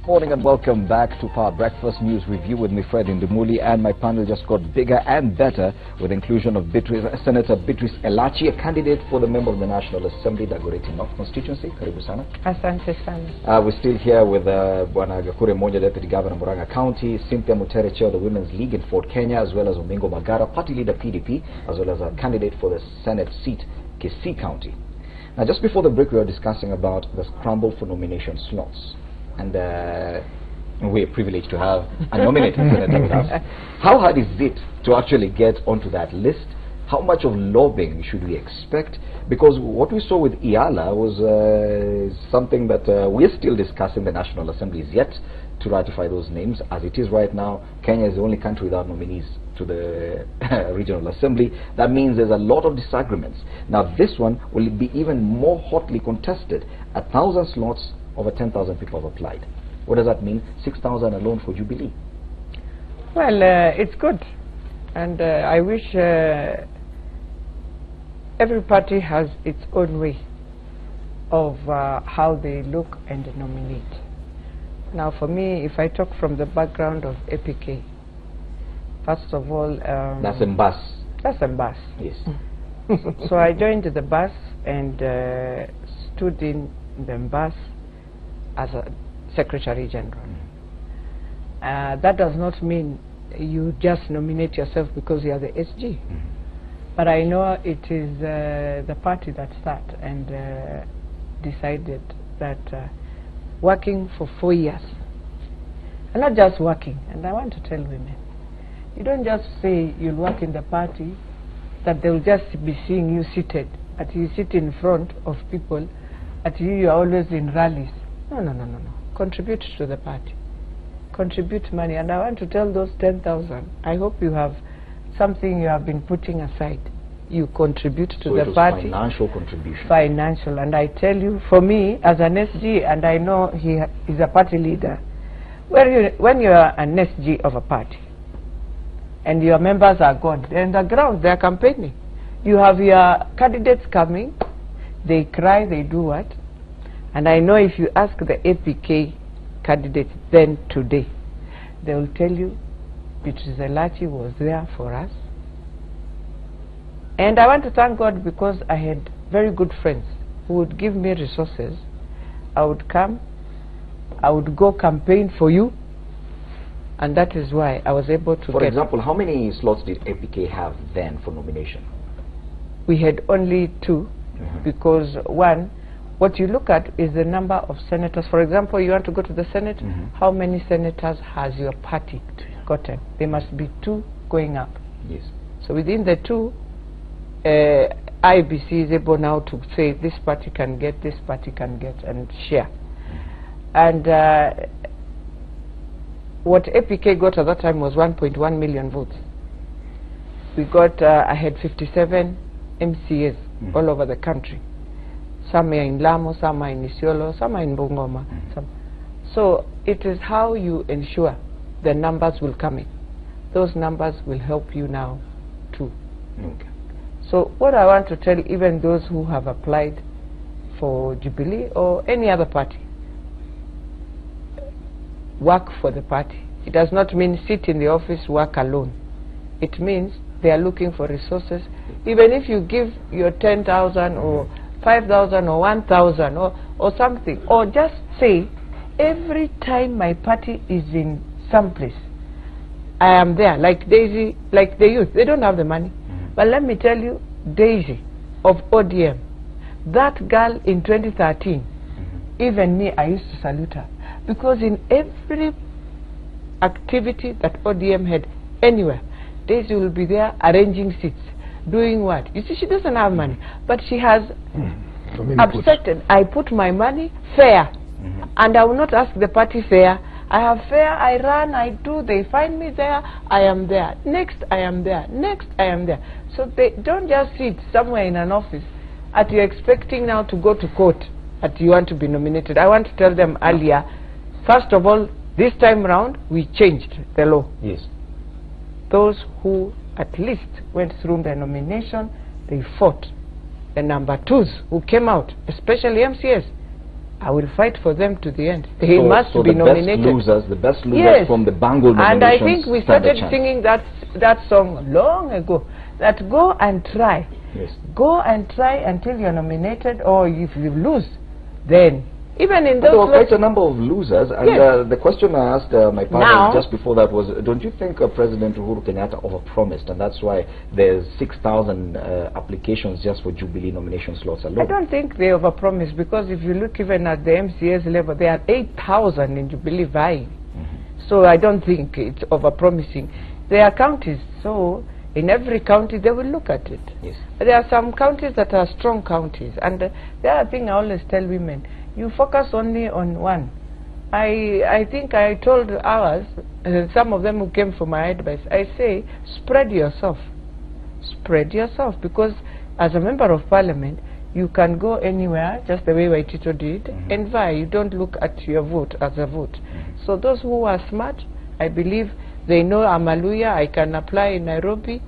Morning and welcome back to Power Breakfast News Review with me, Fred Indimuli, and my panel just got bigger and better with inclusion of Senator Beatrice Elachi, a candidate for the member of the National Assembly, Dagoretti North constituency. Karibu sana. Asante sana. We're still here with Bwana Gakure Moja, Deputy Governor Murang'a County, Cynthia Mutere, Chair of the Women's League in Fort Kenya, as well as Omingo Magara, Party Leader PDP, as well as a candidate for the Senate seat, Kisii County. Now, just before the break, we were discussing about the scramble for nomination slots. And we're privileged to have a nominated senator with us. How hard is it to actually get onto that list? How much of lobbying should we expect? Because what we saw with Iala was something that we're still discussing. The National Assembly is yet to ratify those names. As it is right now, Kenya is the only country without nominees to the Regional Assembly. That means there's a lot of disagreements. Now this one will be even more hotly contested. 1,000 slots, over 10,000 people have applied. What does that mean? 6,000 alone for Jubilee. Well, it's good. And I wish every party has its own way of how they look and nominate. Now for me, if I talk from the background of APK, first of all... that's Mbas. That's Mbas. Yes. So I joined the bus and stood in the Mbas as a Secretary General. That does not mean you just nominate yourself because you are the SG. But I know it is the party that sat and decided that working for 4 years, and not just working, and I want to tell women, you don't just say you'll work in the party, that they'll just be seeing you seated, that you sit in front of people, that you are always in rallies. No, no, no, no, no. Contribute to the party. Contribute money. And I want to tell those 10,000, I hope you have something you have been putting aside. You contribute to the party. Financial contribution. Financial. And I tell you, for me, as an SG, and I know he is a party leader, when you are an SG of a party, and your members are gone, they're in the ground, they're campaigning. You have your candidates coming, they cry, they do what? And I know if you ask the APK candidates then today, they will tell you Beatrice Elachi was there for us. And I want to thank God because I had very good friends who would give me resources. I would come, I would go campaign for you, and that is why I was able to For example, how many slots did APK have then for nomination? We had only 2, because one, what you look at is the number of senators. For example, you want to go to the Senate, how many senators has your party gotten? There must be 2 going up. Yes. So within the 2, IBC is able now to say this party can get, this party can get, and share. And what APK got at that time was 1.1 million votes. We got, I had 57 MCAs all over the country. Some are in Lamu, some are in Isiolo, some are in Bungoma. So it is how you ensure the numbers will come in. Those numbers will help you now too. Okay. So what I want to tell even those who have applied for Jubilee or any other party, work for the party. It does not mean sit in the office, work alone. It means they are looking for resources. Even if you give your 10,000 or 5,000 or 1,000 or something, or just say, every time my party is in some place, I am there, like Daisy, like the youth. They don't have the money. But let me tell you, Daisy of ODM, that girl in 2013, even me, I used to salute her. Because in every activity that ODM had anywhere, Daisy will be there arranging seats. Doing what? You see, she doesn't have money, but she has accepted. I put my money fair, and I will not ask the party fair. I have fair, I run, I do, they find me there, I am there. Next, I am there. Next, I am there. So they don't just sit somewhere in an office that you're expecting now to go to court, that you want to be nominated. I want to tell them earlier, first of all, this time round, we changed the law. Yes. Those who at least went through the nomination, they fought. The number 2s who came out, especially MCS, I will fight for them to the end. He must be nominated. The best losers from the Bangle nominations. And I think we started singing that song long ago, that go and try. Yes. Go and try until you're nominated, or if you lose, then even in those... There were quite a number of losers, and yes. The question I asked my partner just before that was, don't you think President Uhuru Kenyatta overpromised, and that's why there's 6,000 applications just for Jubilee nomination slots alone? I don't think they overpromised, because if you look even at the MCA's level, there are 8,000 in Jubilee vying. So I don't think it's overpromising. There are counties, so in every county they will look at it. Yes. There are some counties that are strong counties, and the other thing I always tell women, you focus only on one. I think I told ours, some of them who came for my advice, I say, spread yourself. Spread yourself, because as a member of parliament, you can go anywhere, just the way Waitito did, and vie. You don't look at your vote as a vote. So those who are smart, I believe they know Amaluya, I can apply in Nairobi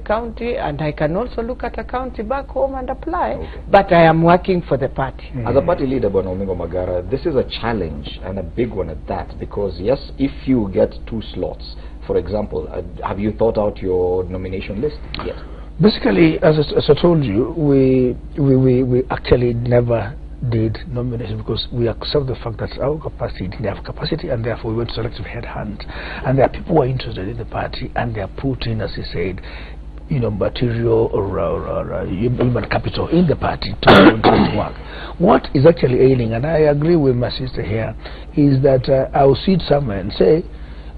county, and I can also look at a county back home and apply, but I am working for the party. As a party leader, Bonomingo Magara, this is a challenge, and a big one at that, because yes, if you get 2 slots, for example, have you thought out your nomination list yet? Basically, as I told you, we actually never did nomination, because we accept the fact that our capacity didn't have capacity, and therefore we went to selective headhunt. And there are people who are interested in the party, and they are putting, as he said, material or human capital in the party to work. What is actually ailing, and I agree with my sister here, is that I will sit somewhere and say,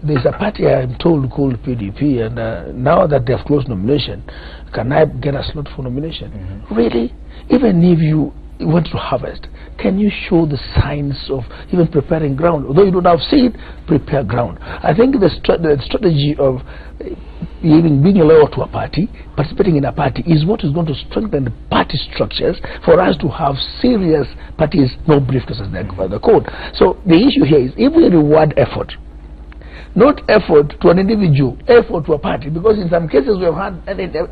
there's a party I'm told called PDP, and now that they have closed nomination, can I get a slot for nomination? Really? Even if you want to harvest, can you show the signs of even preparing ground? Although you don't have seed, prepare ground. I think the strategy of even being loyal to a party, participating in a party, is what is going to strengthen the party structures for us to have serious parties, no briefcases by the code. So the issue here is, if we reward effort, not effort to an individual, effort to a party, because in some cases we have had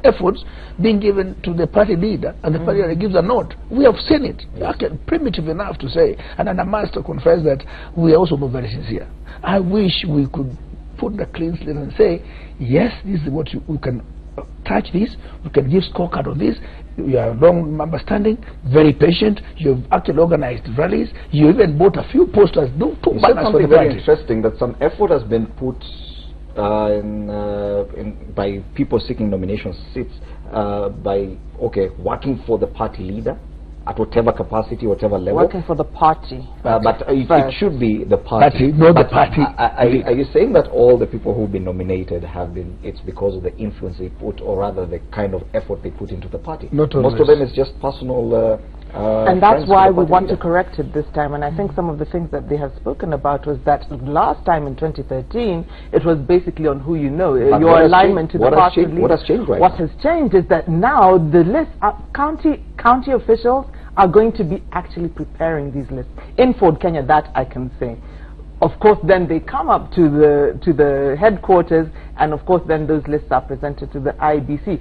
efforts being given to the party leader, and the party leader gives a note. We have seen it. Okay, primitive enough to say, and I must confess that we are also not very sincere. I wish we could put the clean slate and say, yes, this is what we can touch this, we can give scorecard on this. You are long understanding, very patient. You've actually organized rallies. You even bought a few posters. You said something very interesting, that some effort has been put by people seeking nomination seats by working for the party leader at whatever capacity, whatever level. Working for the party. But it should be the party. Not the party. Are you saying that all the people who've been nominated have been, it's because of the influence they put, or rather the kind of effort they put into the party? Not always. Most of them is just personal... and that's why we want to correct it this time. And I think some of the things that they have spoken about was that last time in 2013, it was basically on who you know, your alignment to the party leader. What has changed right now? What has changed is that now the list, county officials are going to be actually preparing these lists. In Ford Kenya, that I can say. Of course, then they come up to the headquarters, and of course then those lists are presented to the IBC.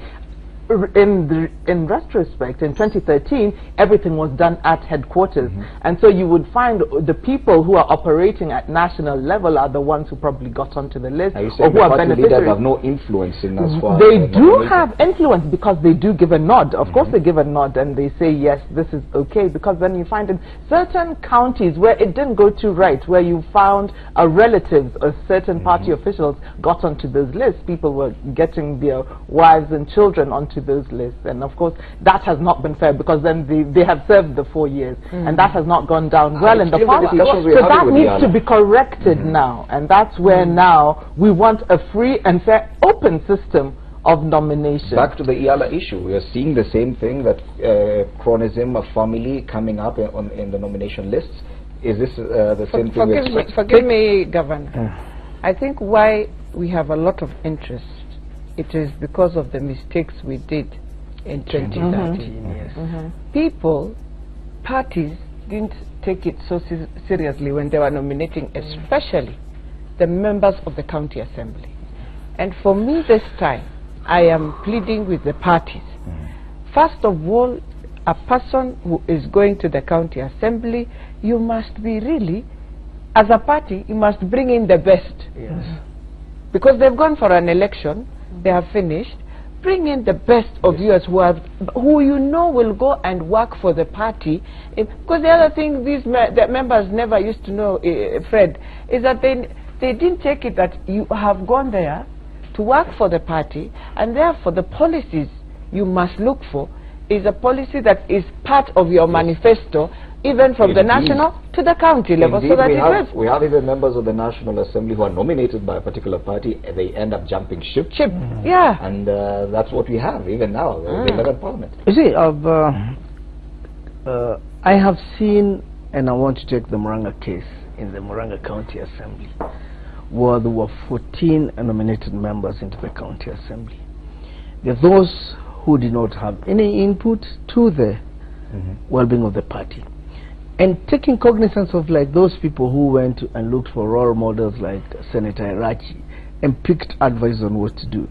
In retrospect, in 2013, everything was done at headquarters, and so you would find the people who are operating at national level are the ones who probably got onto the list, or who are beneficiaries. Have no influence in as far they do have influence, because they do give a nod. Of course, they give a nod and they say yes, this is okay. Because then you find in certain counties where it didn't go too right, where you found relatives of certain party officials got onto those lists, people were getting their wives and children onto those lists, and of course that has not been fair, because then they have served the 4 years, and that has not gone down well in the party. So that needs to be corrected now, and that's where now we want a free and fair, open system of nomination. Back to the Iala issue, we are seeing the same thing, that chronism of family coming up in the nomination lists. Is this the same thing? Forgive me, Governor. I think why we have a lot of interest, it is because of the mistakes we did in 2013. People, parties didn't take it so seriously when they were nominating, especially the members of the county assembly. And for me this time, I am pleading with the parties. First of all, a person who is going to the county assembly, you must be really, as a party, you must bring in the best. Yes. Because they've gone for an election, they have finished. Bring in the best of yours who you know will go and work for the party. Because the other thing the members never used to know, Fred, is that they didn't take it that you have gone there to work for the party, and therefore the policies you must look for is a policy that is part of your manifesto, even from the national to the county level. Indeed, so that we have even members of the National Assembly who are nominated by a particular party, and they end up jumping ship. Yeah. And that's what we have even now, the 11th Parliament. You see, I have seen, and I want to take the Muranga case in the Muranga County Assembly, where there were 14 nominated members into the County Assembly. There are those who did not have any input to the well-being of the party. And taking cognizance of like those people who went and looked for role models like Senator Irachi and picked advice on what to do,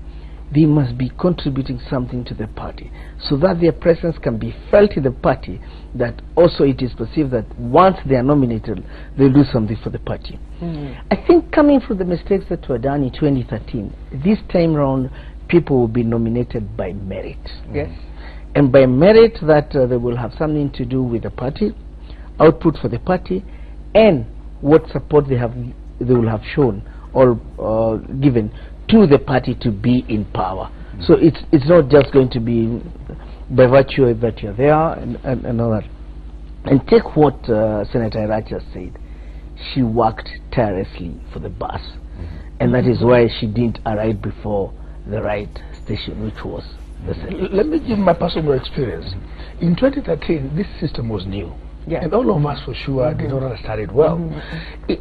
they must be contributing something to the party so that their presence can be felt in the party, that also it is perceived that once they are nominated, they'll do something for the party. I think coming from the mistakes that were done in 2013, this time round, people will be nominated by merit. Yes. And by merit that they will have something to do with the party, output for the party, and what support they will have shown or given to the party to be in power. So it's not just going to be by virtue that you're there and all that. And take what Senator Irachi said. She worked tirelessly for the bus, and that is why she didn't arrive before the right station, which was the Senate. Let me give my personal experience. In 2013, this system was new. Yeah. And all of us for sure did not understand it well.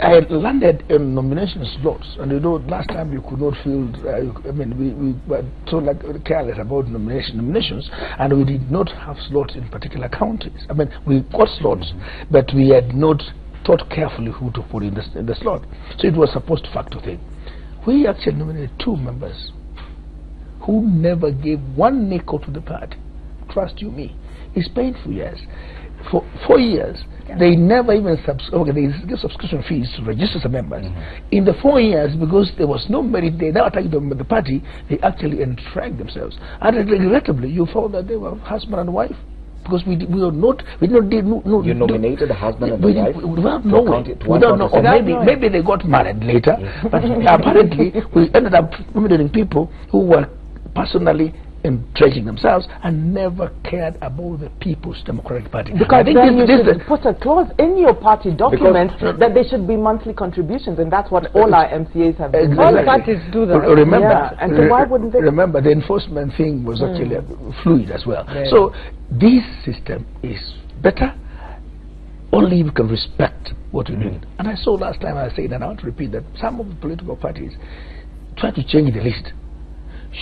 I landed in nomination slots, and you know, last time you could not fill, I mean, we were so like careless about nominations, and we did not have slots in particular counties. I mean, we got slots, but we had not thought carefully who to put in the slot. So it was supposed to factor thing. We actually nominated 2 members who never gave one nickel to the party. Trust you me. It's painful, yes. For 4 years, they never even they give subscription fees to register as members. In the 4 years, because there was no merit, they never attacked the party, they actually enshrined themselves. And regrettably, you found that they were husband and wife. Because we did not. You nominated a husband and a wife without knowing. Or maybe they got married later, but apparently we ended up nominating people who were personally entrenching themselves and never cared about the People's Democratic Party. Because then you should put a clause in your party documents that there should be monthly contributions, and that's what all our MCAs have done. All parties do that. Remember, and so why wouldn't they? Remember, the enforcement thing was actually fluid as well. So this system is better only if you can respect what you're doing. And I saw last time, I said, and I want to repeat that some of the political parties try to change the list.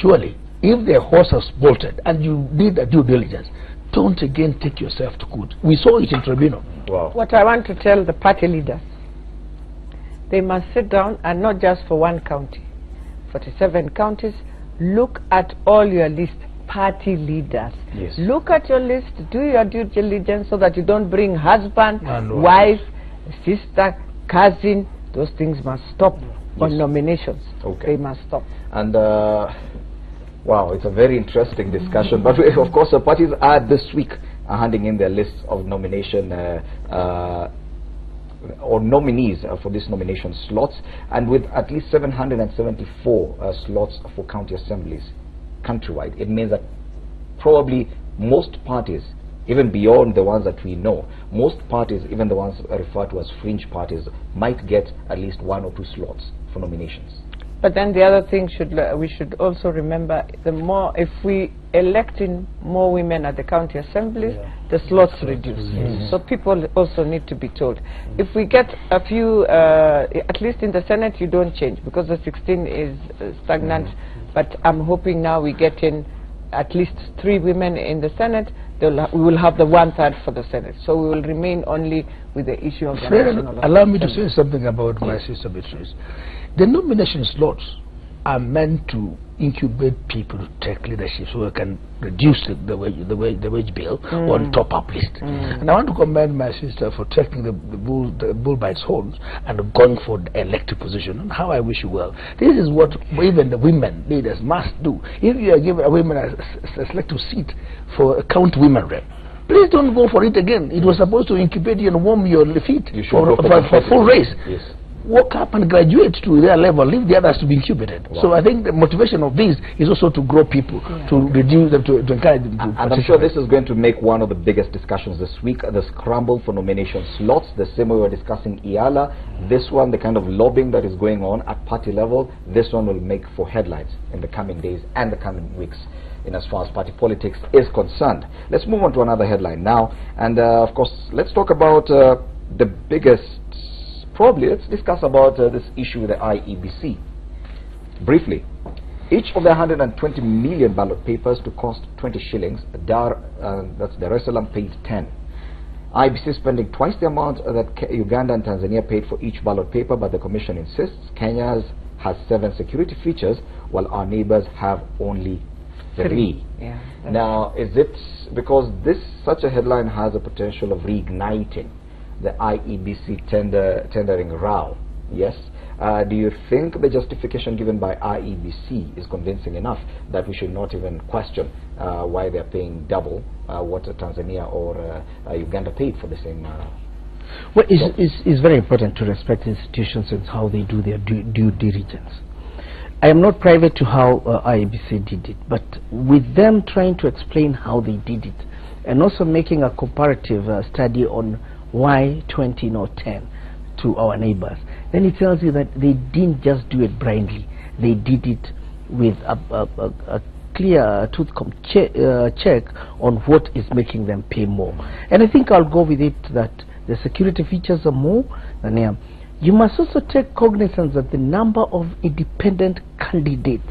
Surely, if their horse has bolted and you did a due diligence, don't again take yourself to court. We saw it in tribunal. Wow. What I want to tell the party leaders, they must sit down, and not just for one county, 47 counties, look at all your list, party leaders. Yes. Look at your list, do your due diligence so that you don't bring husband, wife, sister, cousin. Those things must stop on nominations. They must stop. And wow, it's a very interesting discussion. But of course, the parties are this week handing in their lists of nomination or nominees for this nomination slots, and with at least 774 slots for county assemblies countrywide. It means that probably most parties, even beyond the ones that we know, most parties, even the ones referred to as fringe parties, might get at least 1 or 2 slots for nominations. But then the other thing we should also remember, the more, if we elect in more women at the county assemblies, the slots reduce. So people also need to be told. If we get a few, at least in the Senate, you don't change, because the 16 is stagnant. But I'm hoping now we get in at least 3 women in the Senate. We will have the 1/3 for the Senate. So we will remain only with the issue of the national. Allow me to say something about my sister Beatrice. The nomination slots are meant to incubate people to take leadership so we can reduce the wage bill on top up list. And I want to commend my sister for taking the bull by its horns and going for the elected position, and how I wish you well. This is what even the women leaders must do. If you are giving a women a selective seat for a county women rep, please don't go for it again. It was supposed to incubate you and warm your feet for full race. Yes. Walk up and graduate to their level, leave the others to be incubated. Wow. So I think the motivation of this is also to grow people, to reduce them, to encourage them to and I'm sure this is going to make one of the biggest discussions this week, the scramble for nomination slots, the same way we were discussing IALA. This one, the kind of lobbying that is going on at party level, this one will make for headlines in the coming days and the coming weeks in as far as party politics is concerned. Let's move on to another headline now, and of course let's talk about the biggest. Probably, let's discuss about this issue with the IEBC. Briefly, each of the 120 million ballot papers to cost 20 shillings, that's Dar es Salaam paid 10. IEBC spending twice the amount that Uganda and Tanzania paid for each ballot paper, but the Commission insists Kenya's has 7 security features, while our neighbors have only 3. Yeah, now, is it because such a headline has a potential of reigniting the IEBC tendering row? Yes. Do you think the justification given by IEBC is convincing enough that we should not even question why they're paying double what Tanzania or Uganda paid for the same? Well, it's very important to respect institutions and how they do their due diligence. I am not private to how IEBC did it, but with them trying to explain how they did it, and also making a comparative study on why 20 not 10 to our neighbors, then it tells you that they didn't just do it blindly. They did it with a clear tooth-comb check on what is making them pay more. And I think I'll go with it that the security features are more than you must also take cognizance that the number of independent candidates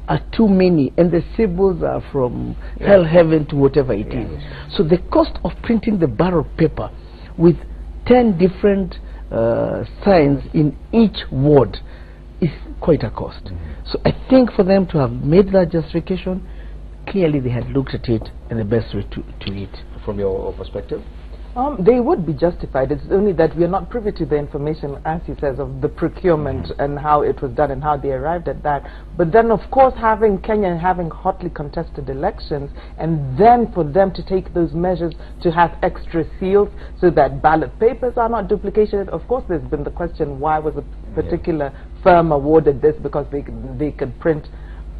are too many, and the symbols are from hell, heaven to whatever it is. So the cost of printing the ballot paper with 10 different signs in each ward is quite a cost. So I think for them to have made that justification, clearly they had looked at it and the best way to it. From your perspective? They would be justified. It's only that we are not privy to the information, as he says, of the procurement and how it was done and how they arrived at that. But then, of course, having Kenya and having hotly contested elections, and then for them to take those measures to have extra seals so that ballot papers are not duplicated. Of course, there's been the question, why was a particular firm awarded this? Because they could print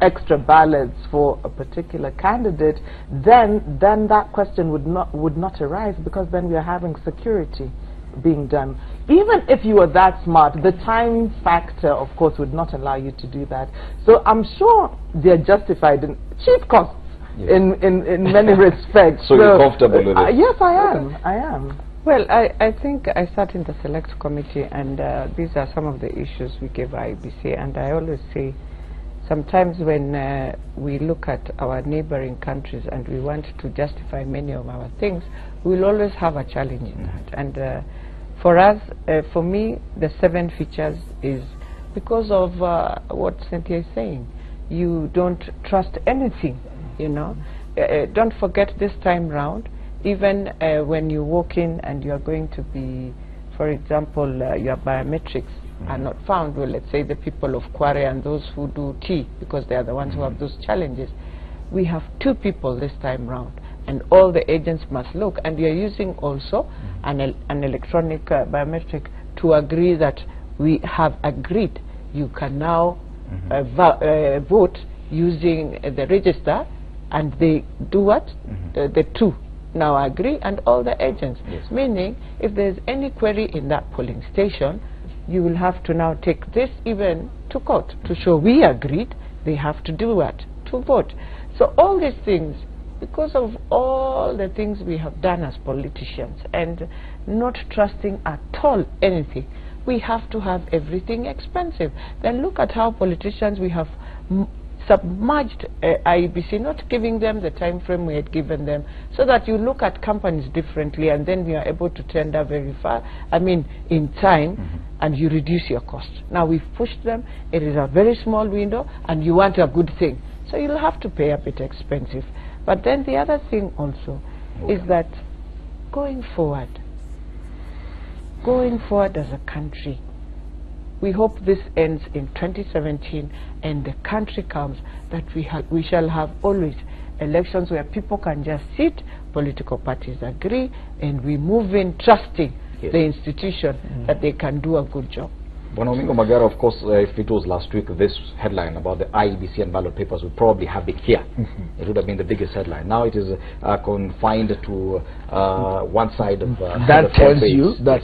extra ballots for a particular candidate, then that question would not arise, because then we are having security being done. Even if you were that smart, the time factor, of course, would not allow you to do that. So I'm sure they're justified in cheap costs in many respects. So you're comfortable with it? Yes, I am. Well, I think I sat in the select committee, and these are some of the issues we gave IEBC, and I always say, sometimes when we look at our neighboring countries and we want to justify many of our things, we'll always have a challenge in that. And for us, for me, the 7 features is because of what Cynthia is saying. You don't trust anything, you know. Don't forget this time round, even when you walk in and you are going to be, for example, your biometrics are not found. Well, let's say the people of Kware and those who do T, because they are the ones who have those challenges. We have 2 people this time round, and all the agents must look, and we are using also an electronic biometric to agree that we have agreed you can now vote using the register, and they do what? The 2 now agree, and all the agents. Meaning, if there's any query in that polling station, you will have to now take this even to court to show we agreed. They have to do what? To vote. So all these things, because of all the things we have done as politicians and not trusting at all anything, we have to have everything expensive. Then look at how politicians, we have submerged IEBC, not giving them the time frame we had given them, so that you look at companies differently, and then we are able to tender very far, in time, and you reduce your cost. Now we've pushed them. It is a very small window, and you want a good thing, so you'll have to pay a bit expensive. But then the other thing also is that going forward as a country, we hope this ends in 2017 and the country comes, that we shall have always elections where people can just sit, political parties agree, and we move in trusting the institution that they can do a good job. Bonomingo Magara, of course, if it was last week, this headline about the IEBC and ballot papers would probably have been here. It would have been the biggest headline. Now it is confined to one side of that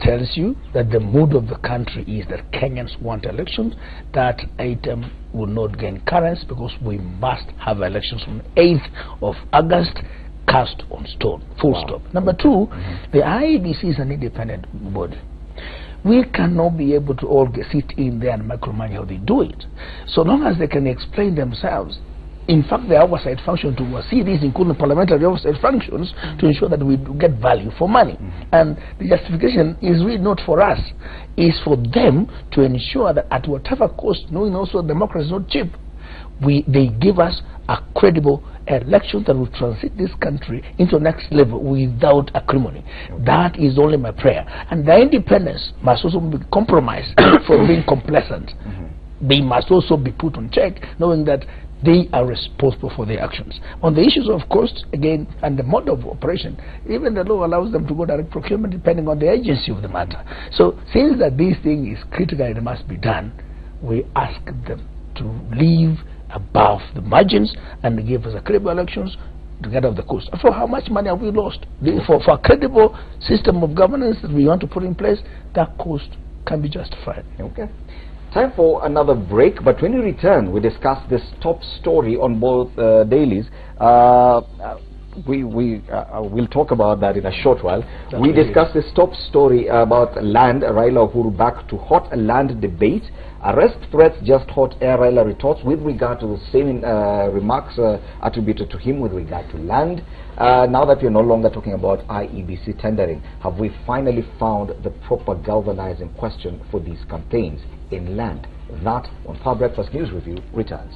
tells you that the mood of the country is that Kenyans want elections. That item will not gain currency because we must have elections on 8th of August, cast on stone, full stop. Number two, the IEBC is an independent body. We cannot be able to all sit in there and micromanage how they do it. So long as they can explain themselves, in fact, the oversight function to oversee these, including parliamentary oversight functions, to ensure that we get value for money. And the justification is really not for us, is for them to ensure that at whatever cost, knowing also democracy is not cheap, they give us a credible election that will transit this country into the next level without acrimony. That is only my prayer. And their independence must also be compromised for being complacent. They must also be put on check, knowing that they are responsible for their actions. On the issues of cost, again, and the mode of operation, even the law allows them to go direct procurement depending on the agency of the matter. So since that this thing is critical and it must be done, we ask them to leave above the margins and give us a credible elections to get off the coast. For how much money have we lost? For a credible system of governance that we want to put in place, that cost can be justified. Okay. Time for another break, but when we return, we discuss this top story on both dailies. We'll talk about that in a short while. We discuss this top story about land. Raila Uhuru back to hot land debate. Arrest threats just hot air. Raila retorts with regard to the same remarks attributed to him with regard to land. Now that we're no longer talking about IEBC tendering, have we finally found the proper galvanizing question for these campaigns in land? That on Power Breakfast News Review returns.